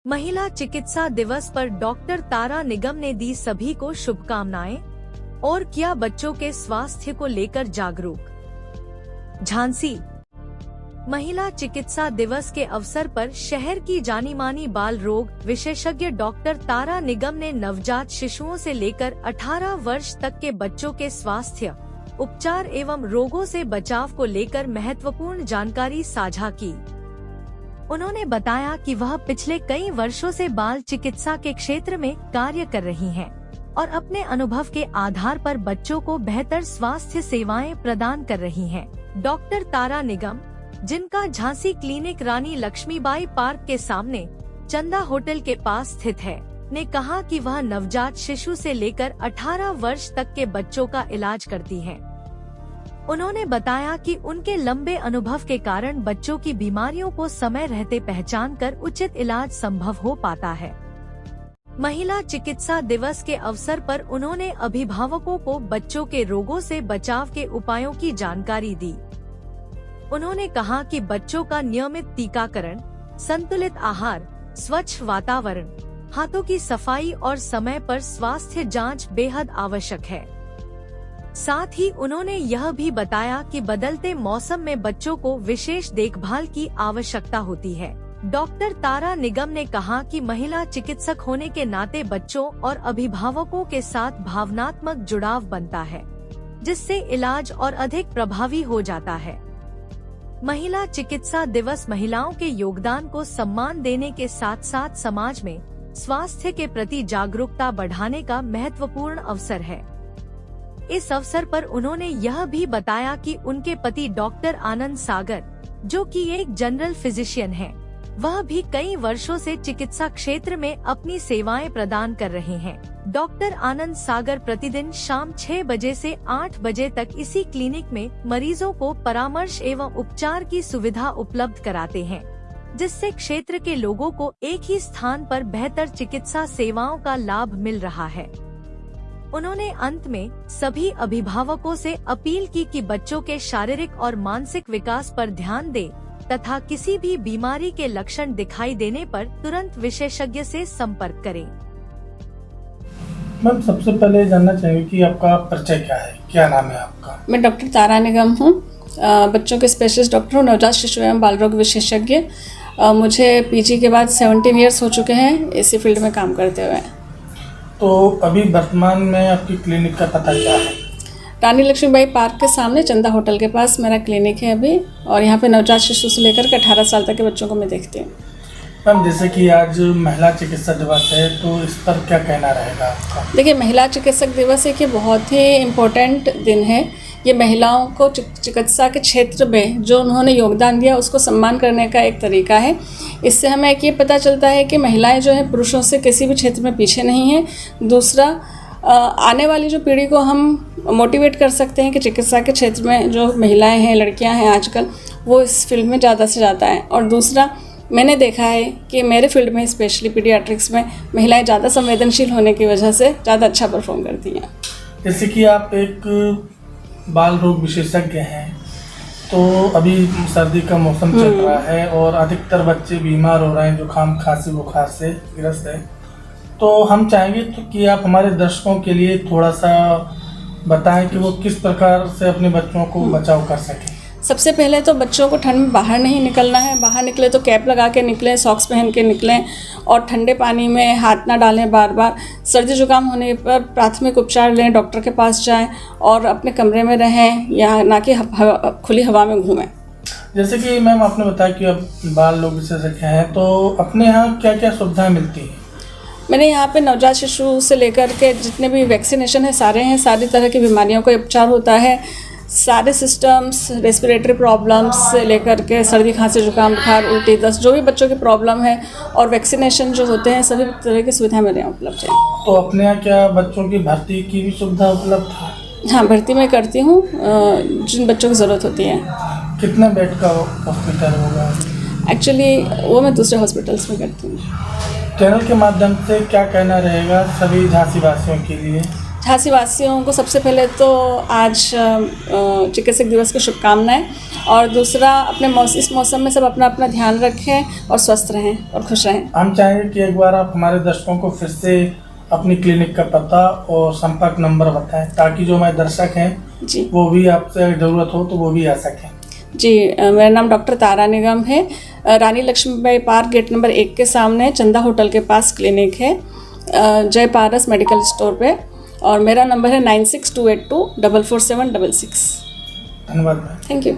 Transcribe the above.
महिला चिकित्सा दिवस पर डॉक्टर तारा निगम ने दी सभी को शुभकामनाएं और किया बच्चों के स्वास्थ्य को लेकर जागरूक। झांसी महिला चिकित्सा दिवस के अवसर पर शहर की जानी मानी बाल रोग विशेषज्ञ डॉक्टर तारा निगम ने नवजात शिशुओं से लेकर 18 वर्ष तक के बच्चों के स्वास्थ्य, उपचार एवं रोगों से बचाव को लेकर महत्वपूर्ण जानकारी साझा की। उन्होंने बताया कि वह पिछले कई वर्षों से बाल चिकित्सा के क्षेत्र में कार्य कर रही हैं और अपने अनुभव के आधार पर बच्चों को बेहतर स्वास्थ्य सेवाएं प्रदान कर रही हैं। डॉक्टर तारा निगम, जिनका झांसी क्लिनिक रानी लक्ष्मीबाई पार्क के सामने चंदा होटल के पास स्थित है, ने कहा कि वह नवजात शिशु से लेकर 18 वर्ष तक के बच्चों का इलाज करती हैं। उन्होंने बताया कि उनके लंबे अनुभव के कारण बच्चों की बीमारियों को समय रहते पहचानकर उचित इलाज संभव हो पाता है। महिला चिकित्सा दिवस के अवसर पर उन्होंने अभिभावकों को बच्चों के रोगों से बचाव के उपायों की जानकारी दी। उन्होंने कहा कि बच्चों का नियमित टीकाकरण, संतुलित आहार, स्वच्छ वातावरण, हाथों की सफाई और समय पर स्वास्थ्य जांच बेहद आवश्यक है। साथ ही उन्होंने यह भी बताया कि बदलते मौसम में बच्चों को विशेष देखभाल की आवश्यकता होती है। डॉक्टर तारा निगम ने कहा कि महिला चिकित्सक होने के नाते बच्चों और अभिभावकों के साथ भावनात्मक जुड़ाव बनता है, जिससे इलाज और अधिक प्रभावी हो जाता है। महिला चिकित्सा दिवस महिलाओं के योगदान को सम्मान देने के साथ साथ समाज में स्वास्थ्य के प्रति जागरूकता बढ़ाने का महत्वपूर्ण अवसर है। इस अवसर पर उन्होंने यह भी बताया कि उनके पति डॉक्टर आनंद सागर, जो कि एक जनरल फिजिशियन हैं, वह भी कई वर्षों से चिकित्सा क्षेत्र में अपनी सेवाएं प्रदान कर रहे हैं। डॉक्टर आनंद सागर प्रतिदिन शाम 6 बजे से 8 बजे तक इसी क्लिनिक में मरीजों को परामर्श एवं उपचार की सुविधा उपलब्ध कराते हैं, जिससे क्षेत्र के लोगों को एक ही स्थान पर बेहतर चिकित्सा सेवाओं का लाभ मिल रहा है। उन्होंने अंत में सभी अभिभावकों से अपील की कि बच्चों के शारीरिक और मानसिक विकास पर ध्यान दें तथा किसी भी बीमारी के लक्षण दिखाई देने पर तुरंत विशेषज्ञ से संपर्क करें। मैम, सबसे पहले जानना चाहिए कि आपका परिचय क्या है, क्या नाम है आपका? मैं डॉक्टर तारा निगम हूँ, बच्चों के स्पेशलिस्ट डॉक्टर हूँ, नवजात शिशु एवं बाल रोग विशेषज्ञ। मुझे पीजी के बाद 17 ईयर्स हो चुके हैं इसी फील्ड में काम करते हुए। तो अभी वर्तमान में आपकी क्लिनिक का पता क्या है? रानी लक्ष्मीबाई पार्क के सामने चंदा होटल के पास मेरा क्लिनिक है अभी, और यहाँ पे नवजात शिशु से लेकर के 18 साल तक के बच्चों को मैं देखती हूँ। मैम, जैसे कि आज महिला चिकित्सा दिवस है, तो इस पर क्या कहना रहेगा आपका? देखिए, महिला चिकित्सक दिवस एक ये बहुत ही इम्पोर्टेंट दिन है। ये महिलाओं को चिकित्सा के क्षेत्र में जो उन्होंने योगदान दिया उसको सम्मान करने का एक तरीका है। इससे हमें एक ये पता चलता है कि महिलाएं जो हैं पुरुषों से किसी भी क्षेत्र में पीछे नहीं हैं। दूसरा, आने वाली जो पीढ़ी को हम मोटिवेट कर सकते हैं कि चिकित्सा के क्षेत्र में जो महिलाएं हैं, लड़कियां हैं आजकल, वो इस फील्ड में ज़्यादा से ज़्यादा हैं। और दूसरा, मैंने देखा है कि मेरे फील्ड में स्पेशली पीडियाट्रिक्स में महिलाएं ज़्यादा संवेदनशील होने की वजह से ज़्यादा अच्छा परफॉर्म करती हैं। जैसे कि आप एक बाल रोग विशेषज्ञ हैं, तो अभी सर्दी का मौसम चल रहा है और अधिकतर बच्चे बीमार हो रहे हैं, जुकाम, खांसी, बुखार से ग्रस्त है। तो हम चाहेंगे कि आप हमारे दर्शकों के लिए थोड़ा सा बताएं कि वो किस प्रकार से अपने बच्चों को बचाव कर सकें। सबसे पहले तो बच्चों को ठंड में बाहर नहीं निकलना है। बाहर निकले तो कैप लगा के निकलें, सॉक्स पहन के निकलें और ठंडे पानी में हाथ ना डालें बार बार। सर्दी जुकाम होने पर प्राथमिक उपचार लें, डॉक्टर के पास जाएं और अपने कमरे में रहें, या ना कि खुली हवा में घूमें। जैसे कि मैम आपने बताया कि अब बाल रोग विशेषज्ञ हैं, तो अपने यहाँ क्या क्या सुविधाएँ मिलती हैं? मैंने यहाँ पे नवजात शिशु से लेकर के जितने भी वैक्सीनेशन है सारे हैं, सारी तरह की बीमारियों का उपचार होता है। सारे सिस्टम्स, रेस्पिरेटरी प्रॉब्लम्स से लेकर के सर्दी, खांसी, जुकाम, बुखार, उल्टी, दस्त, जो भी बच्चों की प्रॉब्लम है और वैक्सीनेशन जो होते हैं, सभी तरह की सुविधाएं मेरे यहाँ उपलब्ध है। तो अपने यहाँ क्या बच्चों की भर्ती की भी सुविधा उपलब्ध है? हाँ, भर्ती मैं करती हूँ जिन बच्चों की ज़रूरत होती है। कितना बेड का हॉस्पिटल होगा? एक्चुअली वो मैं दूसरे हॉस्पिटल्स में करती हूँ। चैनल के माध्यम से क्या कहना रहेगा सभी झांसी वासियों के लिए? झांसी वासियों को सबसे पहले तो आज चिकित्सक दिवस की शुभकामनाएं, और दूसरा अपने इस मौसम में सब अपना अपना ध्यान रखें और स्वस्थ रहें और खुश रहें। हम चाहेंगे कि एक बार आप हमारे दर्शकों को फिर से अपनी क्लिनिक का पता और संपर्क नंबर बताएं, ताकि जो हमारे दर्शक हैं जी वो भी आपसे ज़रूरत हो तो वो भी आ सकें। जी, मेरा नाम डॉक्टर तारा निगम है। रानी लक्ष्मीबाई पार्क गेट नंबर 1 के सामने चंदा होटल के पास क्लिनिक है, जय पारस मेडिकल स्टोर पे, और मेरा नंबर है 9628244766। धन्यवाद। Thank you.